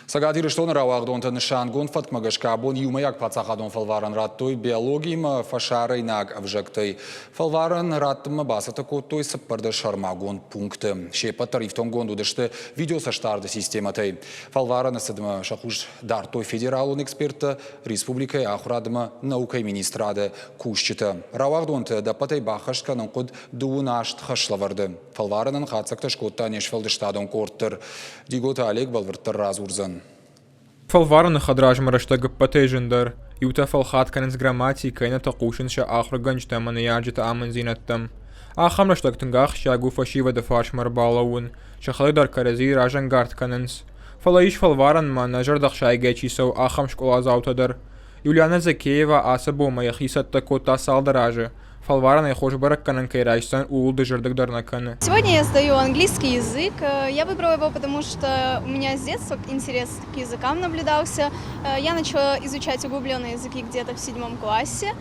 Сагадир что наравагдонта нишангон фаткмагашкабон юмаяк пацахадон фалваран раттой биологиим фашарайнаг авжактай фалваран раттма басата коттой саппарда шармагон пункты. Шепа тарифтон гондудышты видео саштарды систематай. Фалваран садма шахуш дартой федералун эксперта республикой ахурадма наукай министрады кушчита. Равагдонта дапатай бахашканын куд дуунашт хашлаварды. Фалваранын хатсакта шкотта нешфелдыштадон корттыр. Дигота Олег балвырттыр разурзан. فالفارن خدراج مرشتق بتيجندر يوتفل خات كنز جراماتي كينا تقوشن شا آخر جنج تمن يارجت آمن زينتم آخر رشتق تنجاخ شا جوفا شيفا دفارش مربالون شخلي دار كرزي راجن جارت كننس فلايش فالفارن ما نجر دخ شاي جيتشي سو آخر شكولا زاوتدر يوليانا زكيفا آسبو ما يخيسة تكوتا سال دراجة فالваран я хожу барак канан кайрайстан ул дежердак дарнаканы. Сегодня я сдаю английский язык. Я выбрала его, потому что у меня с детства интерес к языкам наблюдался. Я начала изучать углубленные языки где-то в 7 классе.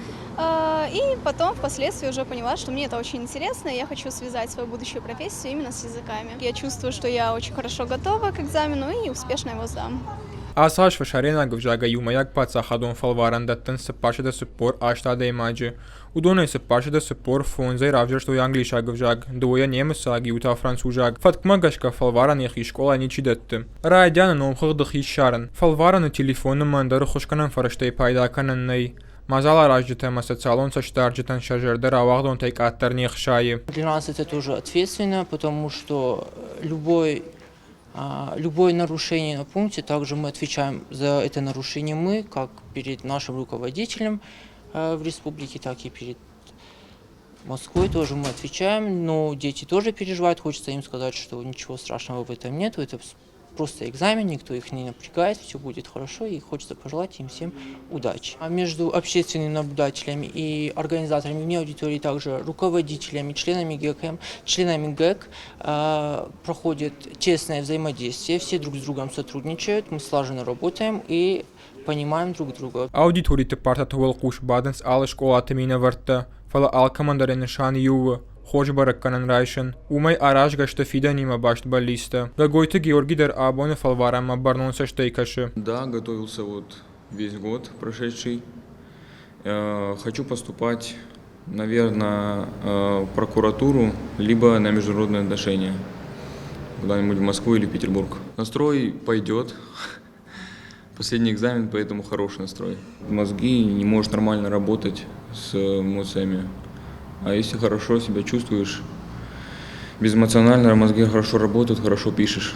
И потом впоследствии уже поняла, что мне это очень интересно, и я хочу связать свою будущую профессию именно с языками. Я чувствую, что я очень хорошо готова к экзамену и успешно его сдам. Асаш фашарена гвжага юмаяк пацахадон фалваран даттан сапашада суппор аштада имаджи. Удоне сапашада суппор фонзай равжа что англиша гвжаг, двоя немесаг юта францужаг. Фаткмагашка фалваран яхи школа ничи датты. Раадяна номхаг дахи шаран. Фалваран телефонна мандар хушканан фараштай пайда канан най. Мазала раждета масацалон саштарджетан шажерда равагдон тайк аттар нехшаи. Для нас это тоже ответственно, потому что любое нарушение на пункте, также мы отвечаем за это нарушение мы, как перед нашим руководителем в республике, так и перед Москвой тоже мы отвечаем, но дети тоже переживают, хочется им сказать, что ничего страшного в этом нет, это просто экзамен, никто их не напрягает, все будет хорошо, и хочется пожелать им всем удачи. А между общественными наблюдателями и организаторами вне аудитории, также руководителями, членами ГЭК проходит тесное взаимодействие, все друг с другом сотрудничают, мы слаженно работаем и понимаем друг друга. Аудитории партат волкуш баденс ала школа тамина варта, фала алкамандаре нишан юва. Хоч баракканан райшен. Умай араж гашта фида нима башт баллиста. Гагойта Георгий дар абоне фалварам барнонса штейкаши. Да, готовился вот весь год прошедший. Хочу поступать, наверное, в прокуратуру, либо на международные отношения. Куда-нибудь в Москву или в Петербург. Настрой пойдет. Последний экзамен, поэтому хороший настрой. Мозги не можешь нормально работать с эмоциями. А если хорошо себя чувствуешь, безэмоционально, мозги хорошо работают, хорошо пишешь.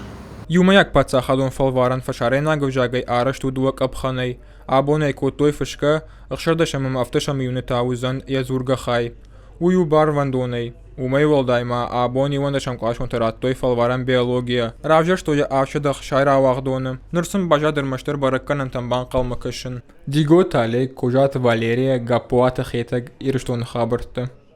Юмаяк пацахадон фалваран фашарена гвжагай арашту дуак абханай. Абонай котой фашка, ахшардашамам авташам юнитаузан язургахай. Ую бар вандонай. Умай волдайма, абони вандашам клашон тараттой фалваран биология. Равжа что я авшадах шайра вахдоным. Нурсам бажадыр маштар баракканан тамбан калмакашин. Диго талей кожат Валерия гапуата хетаг ирштон хабарты.